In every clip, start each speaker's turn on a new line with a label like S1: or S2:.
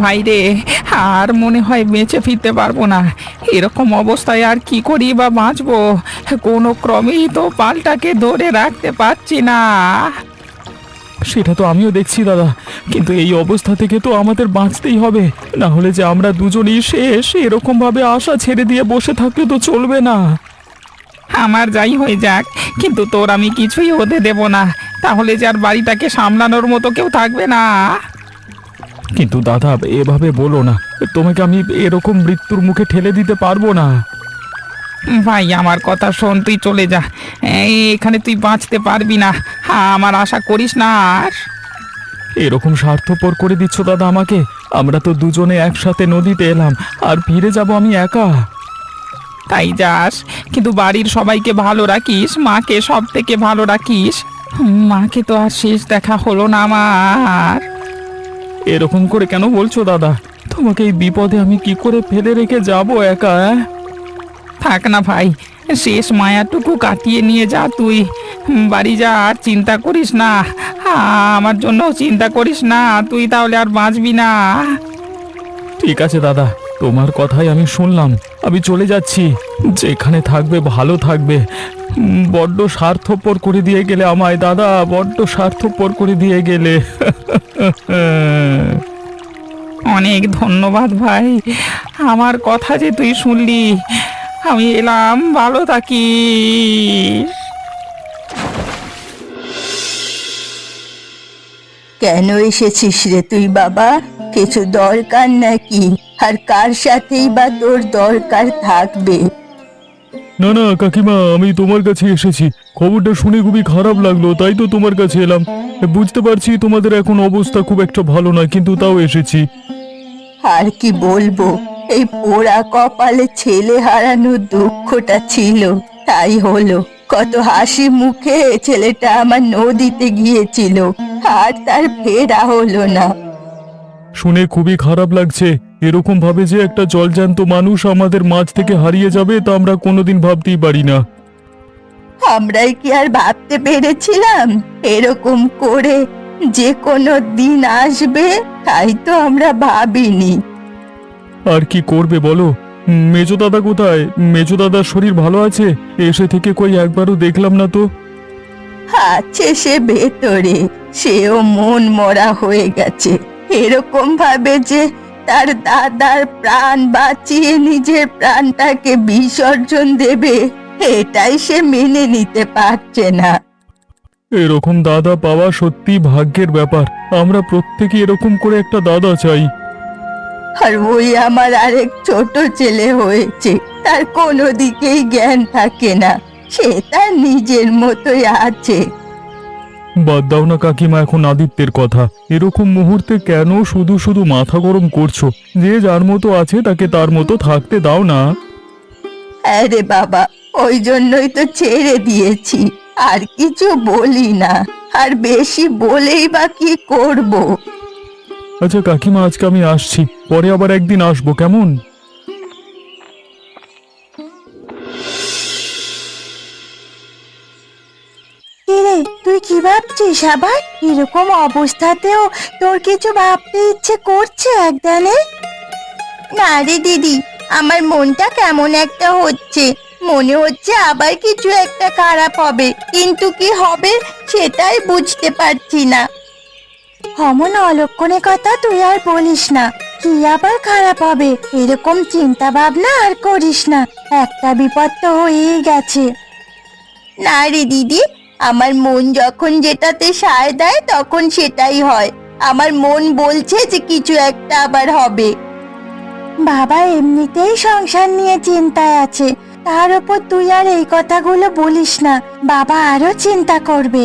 S1: ভাই রে, আর মনে হয় বেঁচে ফিরতে পারবো না। এরকম অবস্থায় আর কি করি বা বাঁচবো? কোনো ক্রমেই তো পালটাকে ধরে রাখতে পারছি না।
S2: সেটা তো আমিও দেখছি দাদা, কিন্তু এই অবস্থা থেকে তো আমাদের বাঁচতেই হবে, না হলে যে আমরা দুজনেই শেষ। এরকম ভাবে আশা ছেড়ে দিয়ে বসে থাকলে তো চলবে না।
S1: আমার যাই হয়ে যাক, কিন্তু তোর আমি কিছুই হতে দেব না। তাহলে যে আর বাড়িটাকে সামলানোর মতো কেউ থাকবে না।
S2: কিন্তু দাদা, এভাবে বলো না, তোমাকে আমি এরকম মৃত্যুর মুখে ঠেলে দিতে পারবো না।
S1: ভাই আমার কথা শোন, তুই চলে যা। এখানে তুই বাঁচতে পারবি না, আমার আশা করিস না আর।
S2: এরকম স্বার্থপর করে দিচ্ছ দাদা আমাকে। আমরা তো দুজনে একসাথে নদীতে এলাম, আর ফিরে যাব আমি একা।
S1: তাই যাস, কিন্তু বাড়ির সবাইকে ভালো রাখিস, মাকে সব থেকে ভালো রাখিস। মাকে তো আর শেষ দেখা হলো না আমার।
S2: এরকম করে কেন বলছো দাদা? তোমাকে এই বিপদে আমি কি করে ফেলে রেখে যাব একা, অ্যাঁ?
S1: থাক না ভাই, শেষ মায়াটুকু কাটিয়ে নিয়ে যা তুই। বাড়ি যা, আর চিন্তা করিস না। আমার জন্য চিন্তা করিস না, তুই তাহলে আর বাঁচবি না।
S2: ঠিক আছে দাদা, তোমার কথাই আমি শুনলাম। আমি চলে যাচ্ছি। যেখানে থাকবে ভালো থাকবে। বড্ড স্বার্থপর করে দিয়ে গেলে আমায় দাদা, বড্ড স্বার্থপর করে দিয়ে গেলে।
S1: অনেক ধন্যবাদ ভাই, আমার কথা যে তুই শুনলি। আমি এলাম, ভালো থাকিস।
S3: কেন এসেছিস রে তুই বাবা? কিছু দরকার নাকি? আর কার সাথেই বা তোর দরকার থাকবে?
S2: না না কাকিমা, আমি তোমার কাছে এসেছি। খবরটা শুনে খুবই খারাপ লাগলো, তাই তো তোমার কাছে এলাম। বুঝতে পারছি তোমাদের এখন অবস্থা খুব একটা ভালো না, কিন্তু তাও এসেছি।
S3: আর কি বলবো, এই পোড়া কপালে ছেলে হারানোর দুঃখটা ছিল, তাই হলো। কত হাসি মুখে ছেলেটা আমার নদীতে গিয়েছিল, আর তার ফেরা হলো না।
S2: শুনে খুবই খারাপ লাগছে। এরকম ভাবে যে একটা জলজ্যান্ত মানুষ আমাদের মাঝ থেকে হারিয়ে যাবে, তা আমরা কোনোদিন ভাবতেই পারি না।
S3: আমরাই কি আর ভাবতে পেরেছিলাম এরকম করে যে কোনো দিন আসবে? তাই তো আমরা ভাবিনি।
S2: আর কি করবে বলো? মেজো দাদা কোথায়? মেজো দাদার শরীর ভালো আছে? এসে থেকে কই একবারও দেখলাম না তো।
S3: আছে সে ভেতরে, সেও মন মরা হয়ে গেছে। এরকম ভাবে যে তার দাদার প্রাণ বাঁচিয়ে নিজের প্রাণটাকে বিসর্জন দেবে, এটাই সে মেনে নিতে পারছে না।
S2: এরকম দাদা পাওয়া সত্যি ভাগ্যের ব্যাপার। আমরা প্রত্যেকে এরকম করে একটা দাদা চাই।
S3: আর ওই আমার আরেক ছোট ছেলে হয়েছে, তার কোনো দিকেই জ্ঞান থাকে না, সে তার নিজের মতোই আছে।
S2: বাদ দাও না কাকিমা এখন আদিত্যের কথা। এরকম মুহূর্তে কেন শুধু শুধু মাথা গরম করছো? যে যার মতো আছে তাকে তার মতো থাকতে দাও না।
S3: আরে বাবা, ওই জন্যই তো ছেড়ে দিয়েছি, আর কিছু বলি না। আর বেশি বলেই বা কি করব?
S2: আচ্ছা কাকিমা, আজকে আমি আসছি, পরে আবার একদিন আসবো, কেমন?
S3: কিরে, তুই কি ভাবছিস আবার? এরকম অবস্থাতেও তোর কিছু ভাবতে ইচ্ছে করছে একদানে? না রে দিদি, আমার মনটা কেমন একটা হচ্ছে। মনে হচ্ছে আবার কিছু একটা খারাপ হবে, কিন্তু কি হবে সেটাই বুঝতে পারছি না। অমন অলক্ষণে কথা তুই আর বলিস না। কি আবার খারাপ হবে? এরকম চিন্তা ভাবনা আর করিস না, একটা বিপদ তো হয়েই গেছে। না রে দিদি, আমার মন যখন যেটাতে সায় দেয় তখন সেটাই হয়। আমার মন বলছে যে কিছু একটা আবার হবে। বাবা এমনিতেই সংসার নিয়ে চিন্তায় আছে, তার উপর তুই আর এই কথাগুলো বলিস না, বাবা আরো চিন্তা করবে।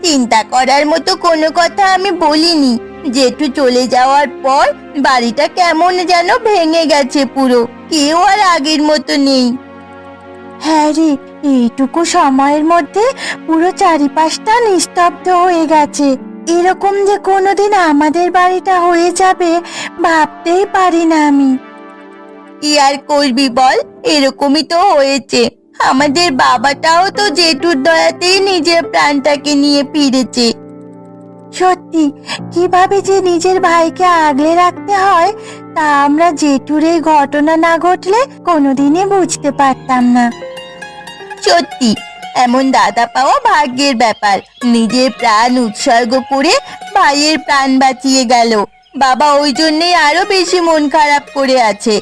S3: চিন্তা করার মতো কোনো কথা আমি বলিনি। জেঠু চলে যাওয়ার পর বাড়িটা কেমন যেন ভেঙে গেছে পুরো, কেউ আর আগের মতো নেই। হ্যাঁ রে, এইটুকু সময়ের মধ্যে পুরো চারিপাশটা নিস্তব্ধ হয়ে গেছে। এরকম যে কোনোদিন আমাদের বাড়িটা হয়ে যাবে ভাবতেই পারি না আমি। কি আর করবি বল, এরকমই তো হয়েছে। আমাদের বাবাটাও তো জেঠুর দয়াতেই নিজের প্রাণটাকে নিয়ে ফিরেছে। সত্যি কিভাবে যে নিজের ভাইকে আগলে রাখতে হয় তা আমরা জেঠুর এই ঘটনা না ঘটলে কোনোদিনই বুঝতে পারতাম না। সত্যি এমন দাদা পাওয়া ভাগ্যের ব্যাপার। নিজের প্রাণ উৎসর্গ করে ভাইয়ের প্রাণ বাঁচিয়ে গেল। বাবা ওই জন্যই আরো বেশি মন খারাপ করে আছে।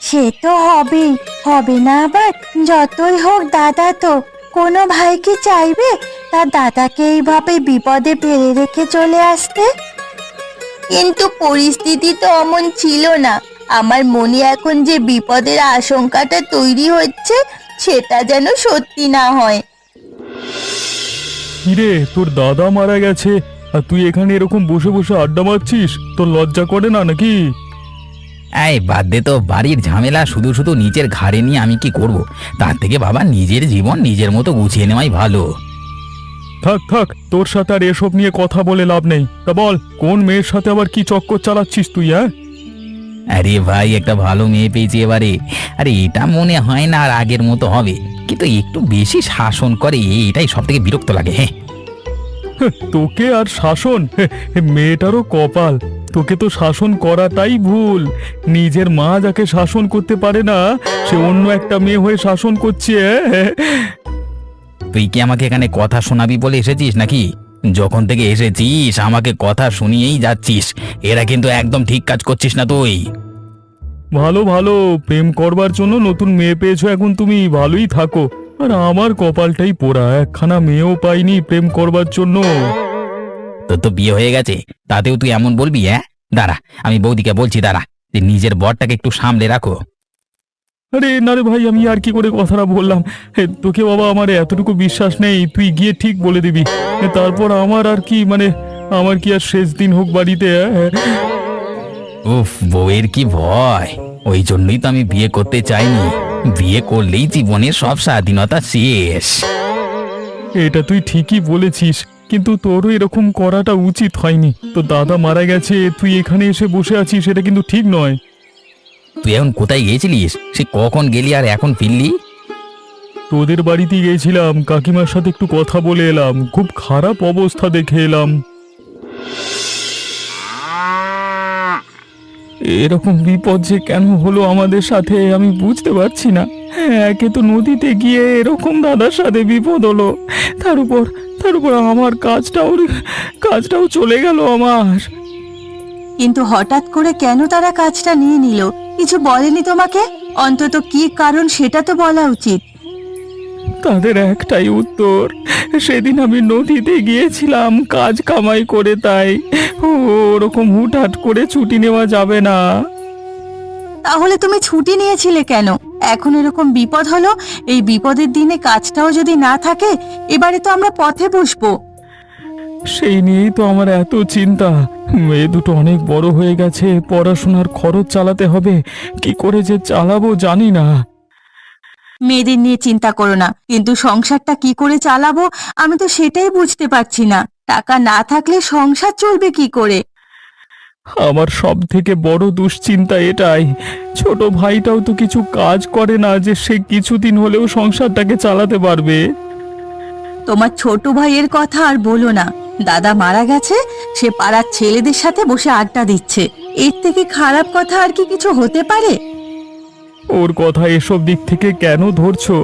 S3: সে তো হবেই, হবে না আবার? যতই হোক দাদা তো, কোনো ভাই কি চাইবে তার দাদাকে এইভাবে বিপদে ফেলে রেখে চলে আসতে? কিন্তু পরিস্থিতি তো অমন ছিল না। আমার মনে এখন যে বিপদের আশঙ্কাটা তৈরি হচ্ছে সেটা যেন সত্যি না হয়।
S2: কিরে, তোর দাদা মারা গেছে আর তুই এখানে এরকম বসে বসে আড্ডা মারছিস? তোর লজ্জা করে না নাকি?
S1: এই বাদ দে তো, বাড়ির ঝামেলা শুধু শুধু নিজের ঘাড়ে নিয়ে আমি কি করব? তার থেকে বাবা নিজের জীবন নিজের মতো গুছিয়ে নেওয়াই ভালো।
S2: থাক থাক, তোর সাথে আর এসব নিয়ে কথা বলে লাভ নেই। তা বল, কোন মেয়ের সাথে আবার কি চক্কর চালাচ্ছিস তুই? হ্যাঁ,
S1: আরে ভাই, একটা ভালো মেয়ে পেয়েছি এবারে। আরে এটা মনে হয় না আর আগের মতো হবে, কিন্তু একটু বেশি শাসন করে, এটাই সব থেকে বিরক্ত লাগে। হ্যাঁ,
S2: তোকে আর শাসন? মেয়েটারও কপাল, তোকে তো শাসন করাটাই ভুল। নিজের মা যাকে শাসন করতে পারে না, সে অন্য একটা মেয়ে হয়ে শাসন করছে।
S1: তুই কি আমাকে এখানে কথা শোনাবি বলে এসেছিস নাকি? যখন থেকে এসেছিস আমাকে কথা শুনিয়েই যাচ্ছিস। এরা কিন্তু একদম ঠিক কাজ করছিস না তুই।
S2: ভালো ভালো, প্রেম করবার জন্য নতুন মেয়ে পেয়েছো, এখন তুমি ভালোই থাকো। আর আমার কপালটাই পোড়া, একখানা মেয়েও পাইনি প্রেম করবার জন্য।
S1: তোর তো বিয়ে হয়ে গেছে, তাতেও তুই এমন বলবি? হ্যাঁ, দাঁড়া, আমি বৌদিকে বলছি, দাঁড়া। তুই নিজের বরটাকে একটু সামলে রাখো।
S2: আরে না রে ভাই, আমি আর কি করে কথাটা বললাম। তোকে বাবা আমার এতটুকু বিশ্বাস নেই, তুই গিয়ে ঠিক বলে দিবি। তারপর আমার আর কি, মানে আমার কি আর শেষ দিন হোক বাড়িতে?
S1: উফ, বউয়ের কি ভয়! ওই জন্যই তো আমি বিয়ে করতে চাইনি। বিয়ে করলেই জীবনের সব স্বাধীনতা শেষ।
S2: এটা তুই ঠিকই বলেছিস, কিন্তু তোরও এরকম করাটা উচিত হয়নি। তো দাদা মারা গেছে, তুই এখানে এসে বসে আছিস, এটা কিন্তু ঠিক নয়।
S1: তুই এখন কোথায় গিয়েছিলিস? সে কখন গেলি আর এখন ফিরলি?
S2: তোদের বাড়িতে গেছিলাম, কাকিমার সাথে একটু কথা বলে এলাম, খুব খারাপ অবস্থা দেখে এলাম। এরকম বিপদ যে কেন হলো আমাদের সাথে আমি বুঝতে পারছি না। একে তো নদীতে গিয়ে এরকম দাদার সাথে বিপদ হলো, তার উপর আমার কাজটাও চলে গেল আমার।
S3: কিন্তু হঠাৎ করে কেন তারা কাজটা নিয়ে নিল? কিছু বলেনি তোমাকে? অন্তত কি কারণ সেটা তো বলা উচিত।
S2: তাদের একটাই উত্তর, সেদিন আমি নদীতে গিয়েছিলাম কাজ কামাই করে, তাই ওরকম হুটহাট করে ছুটি নেওয়া যাবে না।
S3: তাহলে তুমি ছুটি নিয়েছিলে কেন? এখন এরকম বিপদ হলো, এই বিপদের দিনে কাজটাও যদি না থাকে, এবারে তো আমরা পথে বসবো।
S2: সেই নিয়েই তো আমার এত চিন্তা। মেয়ে দুটো অনেক বড় হয়ে গেছে, পড়াশোনার খরচ চালাতে হবে, কি করে যে চালাবো জানি না।
S3: মেয়েদের নিয়ে চিন্তা করো না, কিন্তু সংসারটা কি করে চালাবো আমি তো সেটাই বুঝতে পারছি না। টাকা না থাকলে সংসার চলবে কি করে?
S2: আমার সব থেকে বড় দুশ্চিন্তা এটাই, ছোট ভাইটাও তো কিছু কাজ করে না যে সে কিছুদিন হলেও সংসারটাকে চালাতে পারবে।
S3: তোমার ছোট ভাইয়ের কথা আর বলো না। দাদা মারা গেছে, সে পাড়ার ছেলেদের সাথে বসে আড্ডা দিচ্ছে। এর থেকে খারাপ কথা আর কি কিছু হতে পারে?
S2: ওর কথা এসব দিক থেকে কেন ধরছো?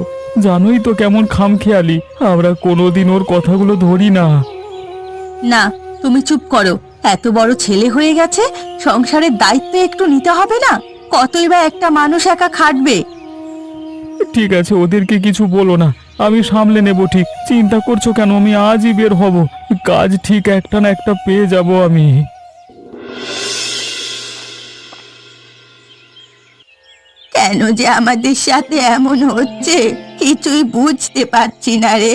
S2: জানোই তো কেমন খামখেয়ালি, আমরা কোনোদিন ওর কথাগুলো ধরি না।
S3: না, তুমি চুপ করো। এত বড় ছেলে হয়ে গেছে, সংসারের দায়িত্ব একটু নিতে হবে না? কতই বা একটা মানুষ একা খাটবে?
S2: ঠিক আছে, ওদেরকে কিছু বলো না, আমি সামলে নেব। ঠিক চিন্তা করছো কেন? আমি আজই বের হব, কাজ ঠিক একটা না একটা পেয়ে যাব আমি।
S3: কেন যে আমাদের সাথে এমন হচ্ছে কিছুই বুঝতে পারছি না রে।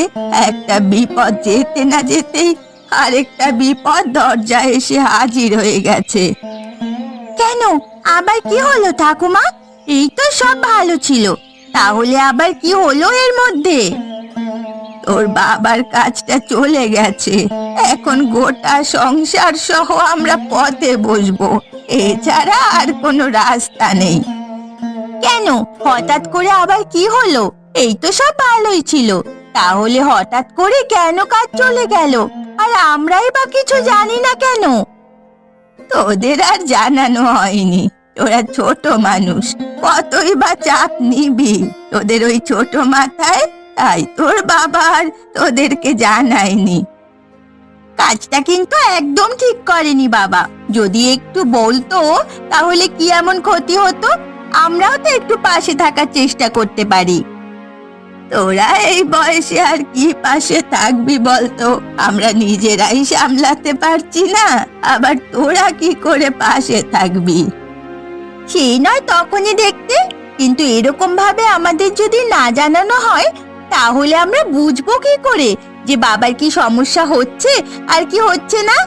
S3: একটা বিপদ যেতে না যেতেই আরেকটা বিপদ দরজায় এসে হাজির হয়ে গেছে। কেন, আবার কি হলো ঠাকুমা? এই তো সব ভালো ছিল, তাহলে আবার কি হলো এর মধ্যে? তোর বাবার কাজটা চলে গেছে, এখন গোটা সংসার সহ আমরা পথে বসবো, এছাড়া আর কোনো রাস্তা নেই। কেন, হঠাৎ করে আবার কি হলো? এই তো সব ভালোই ছিল, তাহলে হঠাৎ করে কেন কাজ চলে গেল? আর আমরাই বা কিছু জানি না কেন? তোদের আর জানানো হয়নি, তোরা ছোট মানুষ, কতই বা চাপ নিবি তোদের ওই ছোট মাথায়, তাই তোর বাবা আর তোদেরকে জানায়নি। কাজটা কিন্তু একদম ঠিক করেনি বাবা, যদি একটু বলতো তাহলে কি এমন ক্ষতি হতো? আমরাও তো একটু পাশে থাকার চেষ্টা করতে পারি। তোরা এই বয়সে আর কি পাশে থাকবি বলতো? আমরা নিজেরাই সামলাতে পারছি না, আবার তোরা কি করে পাশে থাকবি? সেই নয় তখনই দেখতে, কিন্তু এরকম ভাবে আমাদের যদি না জানানো হয় তাহলে আমরা বুঝবো কি করে যে বাবার কি সমস্যা হচ্ছে আর কি হচ্ছে না?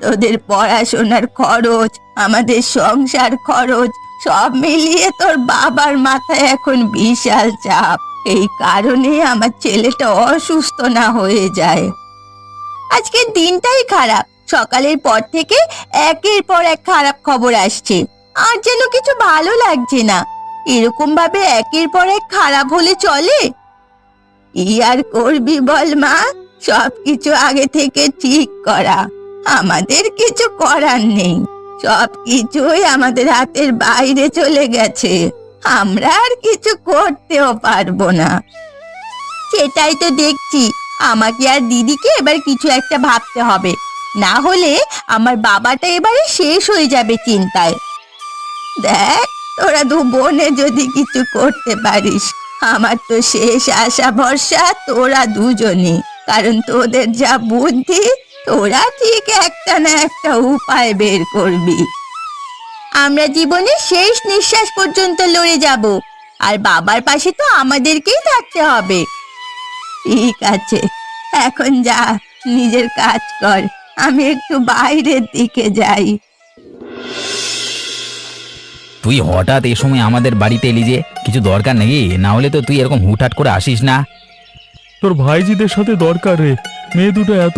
S3: তোদের পড়াশোনার খরচ, আমাদের সংসার খরচ, সব মিলিয়ে তোর বাবার মাথায় এখন বিশাল চাপ। এই কারণে আমার ছেলেটা অসুস্থ না হয়ে যায়। আজকের দিনটাই খারাপ, সকালের পর থেকে একের পর এক খারাপ খবর আসছে, আর যেন কিছু ভালো লাগছে না। এরকম ভাবে একের পর এক খারাপ হলে চলে? কি আর করবি বল মা, সবকিছু আগে থেকে ঠিক করা, আমাদের কিছু করার নেই। সবকিছুই আমাদের হাতের বাইরে চলে গেছে, আমরা আর কিছু করতেও পারবো না। সেটাই তো দেখছি, আমাকে আর দিদিকে এবার কিছু একটা ভাবতে হবে, না হলে আমার বাবাটা এবারে শেষ হয়ে যাবে চিন্তায়। দেখ, তোরা দু বোনে যদি কিছু করতে পারিস, আমার তো শেষ আশা ভরসা তোরা দুজনই, কারণ তোদের যা বুদ্ধি, তোরা ঠিক একটা না একটা উপায় বের করবি। আমরা জীবনের শেষ নিঃশ্বাস পর্যন্ত লড়ে যাব, আর বাবার পাশে তো আমাদেরকেই থাকতে হবে। ঠিক আছে, এখন যা, নিজের কাজ কর, আমি একটু বাইরের দিকে যাই।
S4: তুই হঠাৎ এই সময় আমাদের বাড়িতে এলি যে, কিছু দরকার নেই? না হলে তো তুই এরকম হুটহাট করে আসিস না।
S2: তোর ভাইজিদের সাথে দরকার রে, মেয়ে দুটো এত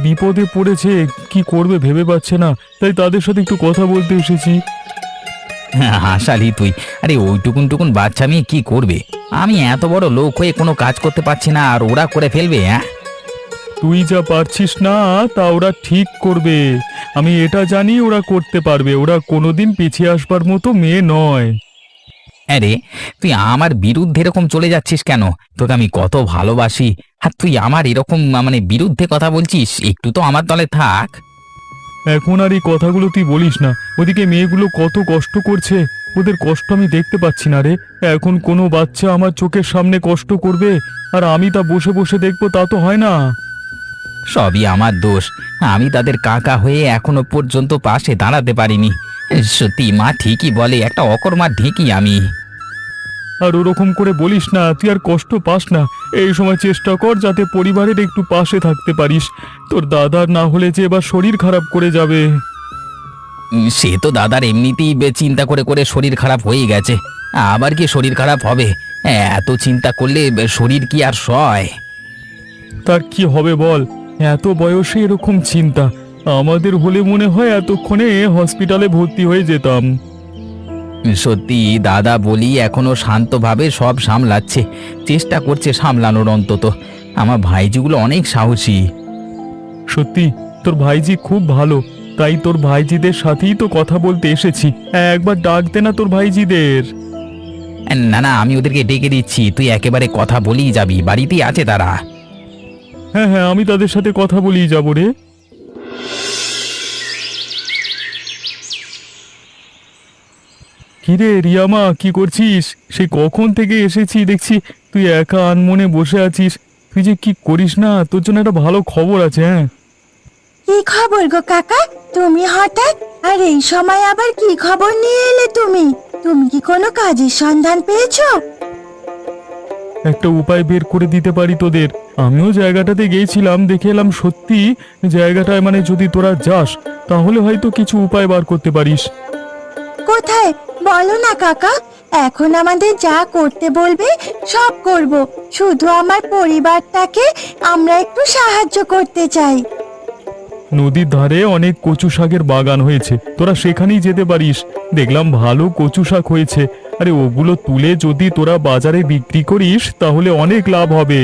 S2: বিপদে পড়েছে, কি করবে ভেবে পাচ্ছে না, তাই তাদের সাথে একটু কথা বলতে এসেছি।
S4: হাসালি তুই, আরে ওইটুকুন বাচ্চা মেয়ে কি করবে? আমি এত বড় লোক হয়ে কোনো কাজ করতে পারছি না, আর ওরা করে ফেলবে? হ্যাঁ,
S2: তুই যা পারছিস না তা ওরা ঠিক করবে, আমি এটা জানি ওরা করতে পারবে, ওরা কোনোদিন পিছিয়ে আসবার মতো মেয়ে নয়।
S4: আরে তুই আমার বিরুদ্ধে এরকম চলে যাচ্ছিস কেন? তোকে আমি কত ভালোবাসি, আর তুই আমার এরকম বিরুদ্ধে কথা বলছিস? একটু তো আমার দলে থাক।
S2: এখন আর এই কথাগুলো তুই বলিস না, ওদিকে মেয়েগুলো কত কষ্ট করছে, ওদের কষ্ট আমি দেখতে পাচ্ছি না রে। এখন কোনো বাচ্চা আমার চোখের সামনে কষ্ট করবে আর আমি তা বসে বসে দেখবো, তা তো হয় না।
S4: সবই আমার দোষ, আমি তাদের কাকা হয়ে এখনো পর্যন্ত পাশে দাঁড়াতে পারিনি। সত্যি মা ঠিকই বলে, একটা অকর্মার ঢেঁকি আমি।
S2: আর ওরকম করে বলিস না, তুই আর কষ্ট পাস না। এই সময় চেষ্টা কর যাতে পরিবারের একটু পাশে থাকতে পারিস, তোর দাদার না হলে যে এবার শরীর খারাপ করে যাবে।
S4: সে তো দাদার এমনিতেই চিন্তা করে করে শরীর খারাপ হয়ে গেছে, আবার কি শরীর খারাপ হবে? এত চিন্তা করলে শরীর কি আর সয়?
S2: তার কি হবে বল, এত বয়সে এরকম চিন্তা, আমাদের হলে মনে হয় এতক্ষণে হসপিটালে ভর্তি হয়ে যেতাম।
S4: সত্যি দাদা বলি এখনো শান্তভাবে সব সামলাচ্ছে, চেষ্টা করছে সামলানোর। অন্তত আমার ভাইজিগুলো অনেক সাহসী।
S2: সত্যি তোর ভাইজি খুব ভালো, তাই তোর ভাইজিদের সাথেই তো কথা বলতে এসেছি, একবার ডাক দে না তোর ভাইজিদের।
S4: না না, আমি ওদেরকে ডেকে দিচ্ছি, তুই একেবারে কথা বলেই যাবি, বাড়িতেই আছে তারা।
S2: হ্যাঁ হ্যাঁ, আমি তাদের সাথে কথা বলেই যাবো রে। কিরে রিয়ামা, কি করছিস? সেই কখন থেকে এসেছি দেখছি তুই একা আনমনে বসে আছিস, তুই যে কি করিস না, তোর জন্য একটা ভালো খবর আছে। হ্যাঁ,
S3: কি খবর গো কাকা, তুমি হঠাৎ আর এই সময় আবার কি খবর নিয়ে এলে তুমি? তুমি কি কোনো কাজের সন্ধান পেয়েছো?
S2: একটা উপায় বের করে দিতে পারি তোদের। আমিও জায়গাটাতে গিয়েছিলাম, দেখে এলাম সত্যি জায়গাটায় যদি তোরা যাস তাহলে হয়তো কিছু উপায় বার করতে পারিস।
S3: কোথায় বলো না কাকা, এখন আমাদের যা করতে বলবে সব করব, শুধু আমার পরিবারটাকে আমরা একটু সাহায্য করতে চাই।
S2: নদীর ধারে অনেক কচু শাকের বাগান হয়েছে, তোরা সেখানেই যেতে পারিস। দেখলাম ভালো কচু শাক হয়েছে, আরে ওগুলো তুলে যদি তোরা বাজারে বিক্রি করিস তাহলে অনেক লাভ হবে।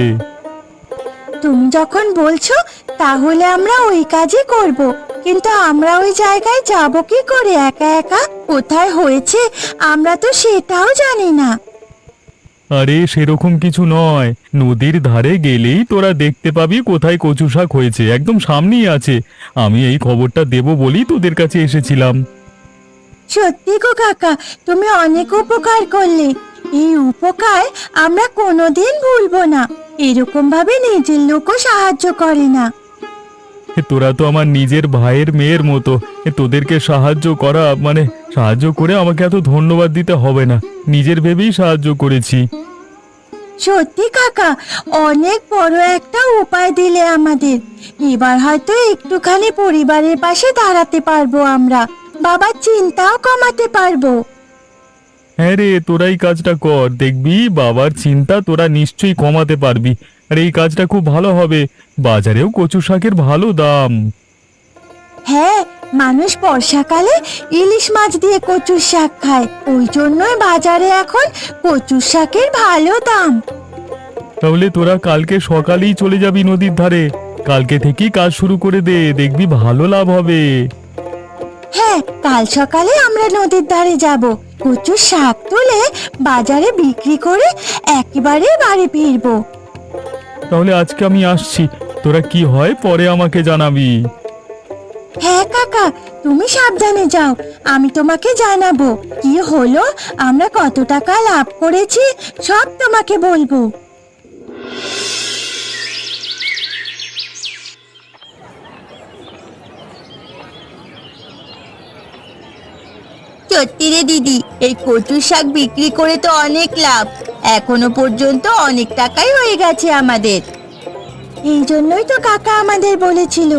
S3: তুমি যখন বলছো তাহলে আমরা ওই কাজই করব। কিন্তু আমরা ওই জায়গায় যাব কি করে একা একা? কোথায় হয়েছে আমরা তো সেটাও জানি না।
S2: আরে সেরকম কিছু নয়, নদীর ধারে গেলেই তোরা দেখতে পাবি কোথায় কচু শাক হয়েছে, একদম সামনেই আছে। আমি এই খবরটা দেব বলেই তোদের কাছে এসেছিলাম।
S3: সত্যি গো কাকা, তুমি অনেক উপকার করলে। এই উপকার আমরা কোনোদিন ভুলবো না। এরকম ভাবে নিজের লোকও সাহায্য করে না।
S2: তোরা তো আমার নিজের ভাইয়ের মেয়ের মতো। তোদেরকে সাহায্য করা মানে সাহায্য করে আমাকে এত ধন্যবাদ দিতে হবে না, নিজের ভেবেই সাহায্য করেছি।
S3: সত্যি কাকা, অনেক বড় একটা উপায় দিলে আমাদের। এবার হয়তো একটুখানি পরিবারের পাশে দাঁড়াতে পারবো আমরা, বাবার চিন্তাও কমাতে পারবো।
S2: হ্যাঁ রে, তোরাই কাজটা কর, দেখবি বাবার চিন্তা তোরা নিশ্চয়ই কমাতে পারবি। আর এই কাজটা খুব ভালো হবে, বাজারেও কচু শাকের ভালো দাম।
S3: হ্যাঁ, মানুষ বর্ষাকালে ইলিশ মাছ দিয়ে কচুর শাক খায়, ওই জন্যই বাজারে এখন কচুর শাকের ভালো দাম।
S2: তাহলে তোরা কালকে সকালেই চলে যাবি নদীর ধারে, কালকে থেকেই কাজ শুরু করে দে, দেখবি ভালো লাভ হবে।
S3: হ্যাঁ, কাল সকালে আমরা নদীর ধারে যাব, কচুর শাক তুলে বাজারে বিক্রি করে একেবারে বাড়ি ফিরবো।
S2: তাহলে আজকে আমি আসছি, তোরা কি হয় পরে আমাকে জানাবি।
S3: হ্যাঁ কাকা, তুমি সাবধানে যাও, আমি তোমাকে জানাবো কি হলো, আমরা কত টাকা লাভ করেছি সব তোমাকে বলবো। সত্যি রে দিদি, এই কচুর শাক বিক্রি করে তো অনেক লাভ, এখনো পর্যন্ত অনেক টাকাই হয়ে গেছে আমাদের। এই জন্যই তো কাকা আমাদের বলেছিল,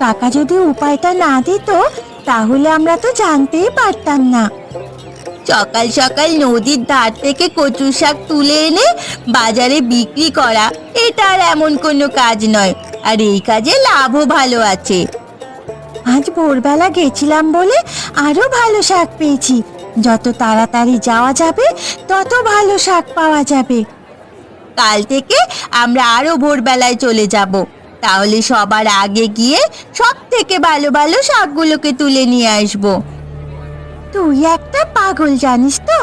S3: কাকা যদি উপায়টা না দিত তাহলে আমরা তো জানতেই পারতাম না। সকাল সকাল নদীর ধার থেকে কচুর শাক তুলে এনে বাজারে বিক্রি করা, এটা আর এমন কোনো কাজ নয়, আর এই কাজে লাভও ভালো আছে। আজ ভোরবেলা গেছিলাম বলে আরো ভালো শাক পেয়েছি, যত তাড়াতাড়ি যাওয়া যাবে তত ভালো শাক পাওয়া যাবে। কাল থেকে আমরা আরো ভোরবেলায় চলে যাব, তাহলে সবার আগে গিয়ে সব থেকে ভালো ভালো শাকগুলোকে তুলে নিয়ে আসবো। তুই একটা পাগল জানিস তো,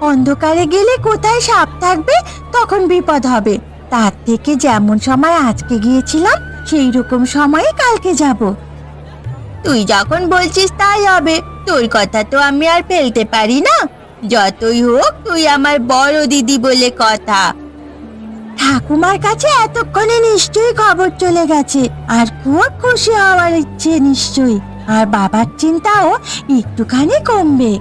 S3: অন্ধকারে গেলে কোথায় সাপ থাকবে তখন বিপদ হবে। তার থেকে যেমন সময় আজকে গিয়েছিলাম সেই রকম সময়ে কালকে যাব। তুই যখন বলছিস তাই হবে, তোর কথা তো আমি আর ফেলতে পারি না। যতই হোক তুই আমার বড় দিদি বলে কথা। ঠাকুমার কাছে এতক্ষণে নিশ্চয়ই খবর চলে গেছে, আর খুব খুশি হওয়ার ইচ্ছে নিশ্চয়ই, আর বাবার চিন্তাও একটুখানি কমবে।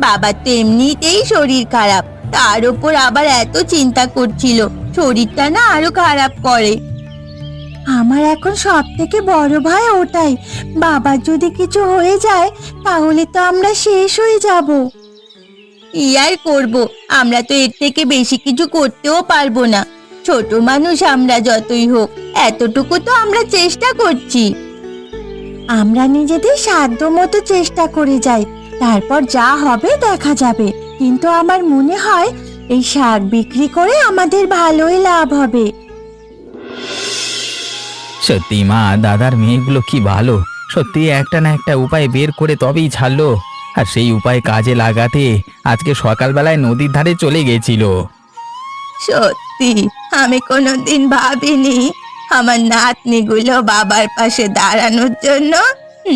S3: বাবার তো এমনিতেই শরীর খারাপ, তার উপর আবার এত চিন্তা করছিল, শরীরটা না আরো খারাপ করে। আমার এখন সব থেকে বড় ভয় ওটাই, বাবার যদি কিছু হয়ে যায় তাহলে তো আমরা শেষ হয়ে যাব। কি আর করব, আমরা তো এর থেকে বেশি কিছু করতেও পারবো না, ছোট মানুষ আমরা যতই হোক, এতটুকু তো আমরা চেষ্টা করছি। আমরা নিজেদের সাধ্য মতো চেষ্টা করে যাই, তারপর যা হবে দেখা যাবে। কিন্তু আমার মনে হয় এই শাক বিক্রি করে আমাদের ভালোই লাভ হবে।
S4: সত্যি মা, দাদার মেয়েগুলো কি ভালো, সত্যি একটা না একটা উপায় বের করে তবেই ছাড়লো, আর সেই উপায় কাজে লাগাতে আজকে সকালবেলায় নদীর ধারে চলে গেছিল।
S3: সত্যি আমি কোনোদিন ভাবিনি আমার নাতনিগুলো বাবার পাশে দাঁড়ানোর জন্য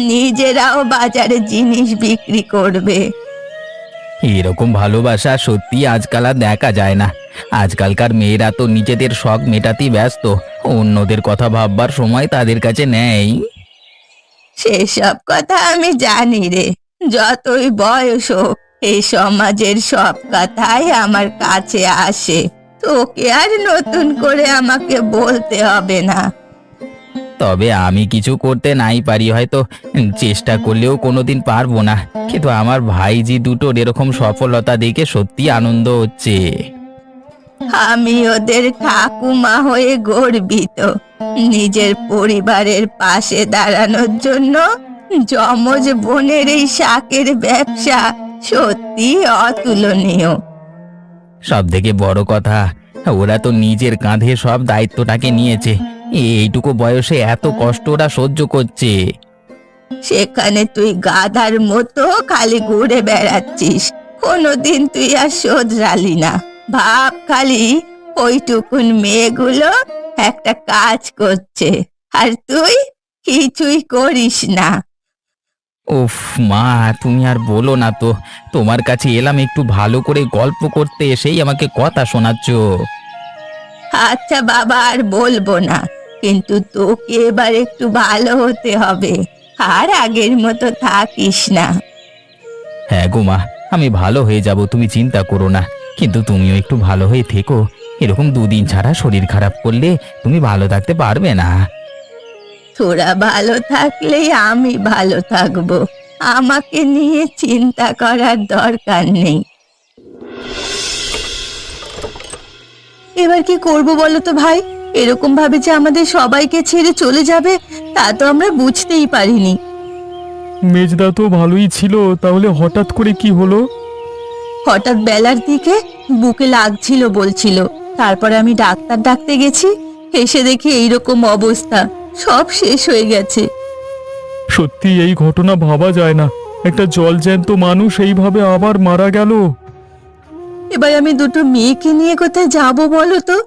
S3: নিজেরাও বাজারে জিনিস বিক্রি করবে।
S4: এরকম ভালোবাসা সত্যি আজকাল আর দেখা যায় না। আজকালকার মেয়েরা তো নিজেদের শখ মেটাতেই ব্যস্ত, অন্যদের কথা ভাববার সময় তাদের কাছে নেই।
S3: সেসব কথা আমি জানি রে, যতই বয়স হোক এই সমাজের সব কথাই আমার কাছে আসে, তোকে আর নতুন করে আমাকে বলতে হবে না।
S4: তবে আমি কিছু করতে নাই পারি হয়তো, চেষ্টা করলেও কোনোদিন পারবো না, কিন্তু আমার ভাইজি দুটোর এরকম সফলতা দেখে সত্যি আনন্দ হচ্ছে।
S3: আমি ওদের ঠাকুমা হয়ে গর্বিত, নিজের পরিবারের পাশে দাঁড়ানোর জন্য যমজ বোনের এই শাকের ব্যবসা সত্যি অতুলনীয়।
S4: সব থেকে বড় কথা, ওরা তো নিজের কাঁধে সব দায়িত্বটাকে নিয়েছে। এইটুকু বয়সে এত কষ্ট ওরা সহ্য করছে।
S3: সেখানে তুই গাধার মতো খালি ঘুরে বেড়াচ্ছিস, কোনোদিন তুই আর শোধরালি না। ভাব খালি ওইটুকুন মেয়েগুলো একটা কাজ করছে, আর তুই কিছুই করিস না।
S4: উফ মা, তুমি আর বলো না তো। তোমার কাছে এলাম একটু ভালো করে গল্প করতে, এসেই আমাকে কথা শোনাচ্ছ।
S3: আচ্ছা বাবা, আর বলবো না, কিন্তু তোকে এবার একটু ভালো হতে হবে, আর আগের মতো থাকিস না।
S4: হ্যাঁ গো মা, আমি ভালো হয়ে যাব, তুমি চিন্তা করো না। কিন্তু তুমিও একটু ভালো হয়ে থেকো। এরকম দুদিন ছাড়া শরীর খারাপ করলে তুমি ভালো থাকতে পারবে না।
S3: তোরা ভালো থাকলেই আমি ভালো থাকবো, আমাকে নিয়ে চিন্তা করার দরকার নেই। এবার কি করব বলো তো ভাই? এরকম ভাবে যে আমাদের সবাইকে ছেড়ে চলে যাবে তা তো আমরা বুঝতেই পারিনি।
S2: মেজদা তো ভালোই ছিল, তাহলে হঠাৎ করে কি হলো?
S3: হঠাৎ বেলার দিকে বুকে লাগছিল বলছিল, তারপরে আমি ডাক্তার ডাকতে গেছি, এসে দেখি এইরকম অবস্থা, সব শেষ হয়ে গেছে।
S2: সত্যি এই ঘটনা ভাবা যায় না, একটা জলজ্যান্ত মানুষ এইভাবে আবার মারা গেল।
S3: এবার আমি দুটো মেয়েকে নিয়ে কোথায় যাব বলো তো?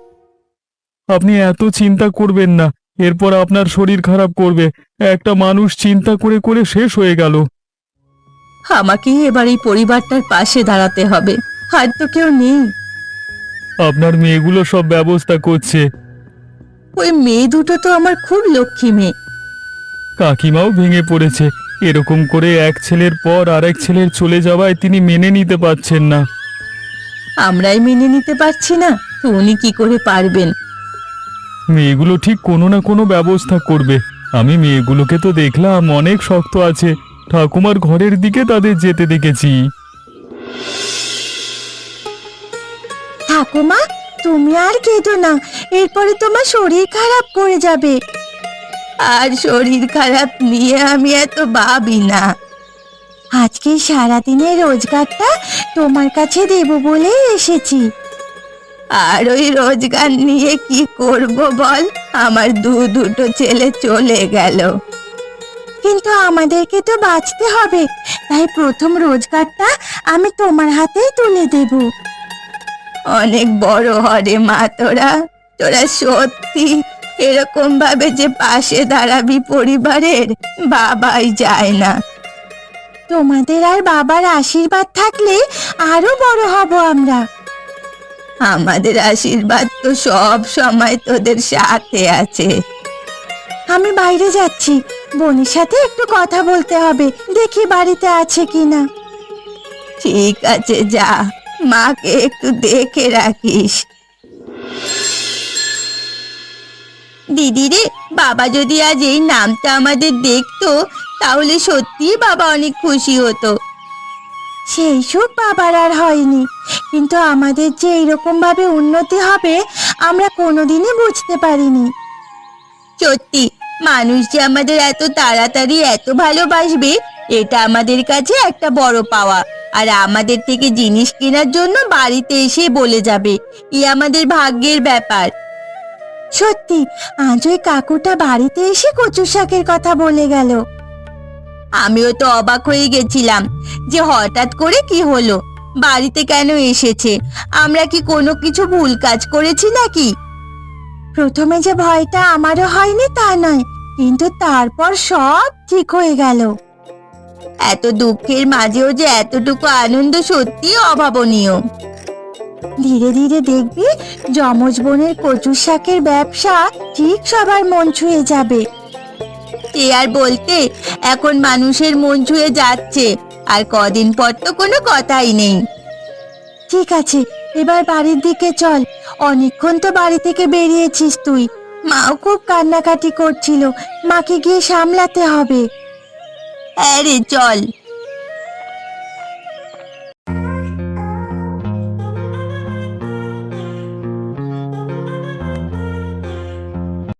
S2: আপনি এত চিন্তা করবেন না, এরপর আপনার শরীর খারাপ করবে। একটা মানুষ চিন্তা করে করে শেষ হয়ে গেল।
S3: আমাকে এবার এই পরিবারটার পাশে দাঁড়াতে হবে, আর তো কেউ নেই।
S2: আপনার মেয়েগুলো সব ব্যবস্থা করছে।
S3: ওই মেয়ে দুটো তো আমার খুব লক্ষ্মী মেয়ে।
S2: কাকিমাও ভেঙে পড়েছে। এরকম করে এক ছেলের পর আরেক ছেলের চলে যাওয়ায় তিনি মেনে নিতে পারছেন না।
S3: আমরাই মেনে নিতে পারছি না, তো উনি কি করে পারবেন?
S2: মেয়েগুলো ঠিক কোনো না কোনো ব্যবস্থা করবে। আমি মেয়েগুলোকে তো দেখলাম অনেক শক্ত আছে, ঠাকুমার ঘরের দিকে তাদের যেতে দেখেছি।
S3: ঠাকুমা, তুমি আর কেঁদো না, এরপরে তোমার শরীর খারাপ করে যাবে। আর শরীর খারাপ নিয়ে আমি এত ভাবি না। আজকে সারাদিনের রোজগারটা তোমার কাছে দেব বলে এসেছি। আর ওই রোজগার নিয়ে কি করব বল? আমার দুটো ছেলে চলে গেল, কিন্তু আমাদেরকে তো বাঁচতে হবে, তাই প্রথম রোজগারটা আমি তোমার হাতেই তুলে দেব। অনেক বড় হরে মা, তোরা তোরা সত্যি এরকম ভাবে যে পাশে দাঁড়াবি পরিবারের, বাবাই যায় না। তোমাদের আর বাবার আশীর্বাদ থাকলে আরো বড় হব আমরা। আমাদের আশীর্বাদ তো সব সময় তোদের সাথে আছে। আমি বাইরে যাচ্ছি, বোনের সাথে একটু কথা বলতে হবে, দেখি বাড়িতে আছে কিনা। ঠিক আছে, যা, মাকে একটু দেখে রাখিস। দিদি রে, বাবা যদি আজ এই নামটা আমাদের দেখতো তাহলে সত্যি বাবা অনেক খুশি হতো। সেই সব বাবার আর হয়নি, কিন্তু আমাদের যে এরকম ভাবে উন্নতি হবে আমরা কোনোদিনই বুঝতে পারিনি। সত্যি, মানুষ যে আমাদের এত তাড়াতাড়ি এত ভালোবাসবে এটা আমাদের কাছে একটা বড় পাওয়া। আর আমাদের থেকে জিনিস কেনার জন্য বাড়িতে এসে বলে যাবে, ই আমাদের ভাগ্যের ব্যাপার। সত্যি, আজ ওই কাকুটা বাড়িতে এসে কচু শাকের কথা বলে গেল। আমিও তো অবাক হয়ে গেছিলাম যে হঠাৎ করে কি হলো, বাড়িতে কেন এসেছে, আমরা কি কোনো কিছু ভুল কাজ করেছি নাকি? প্রথমে যে ভয়টা আমারও হয়নি তা নয়, কিন্তু তারপর সব ঠিক হয়ে গেল। এত দুঃখের মাঝেও যে এতটুকু আনন্দ সত্যি অভাবনীয়। ধীরে ধীরে দেখবি যমজ বোনের কচু শাকের ব্যবসা ঠিক সবার মন ছুঁয়ে যাবে। এ আর বলতে, এখন মানুষের মন ছুঁয়ে যাচ্ছে, আর কদিন পর তো কোনো কথাই নেই। ঠিক আছে, এবার বাড়ির দিকে চল, অনেকক্ষণ তো বাড়ি থেকে বেরিয়েছিস তুই। মাও খুব কান্নাকাটি করছিল, মাকে গিয়ে সামলাতে হবে। হ্যাঁ রে, চল।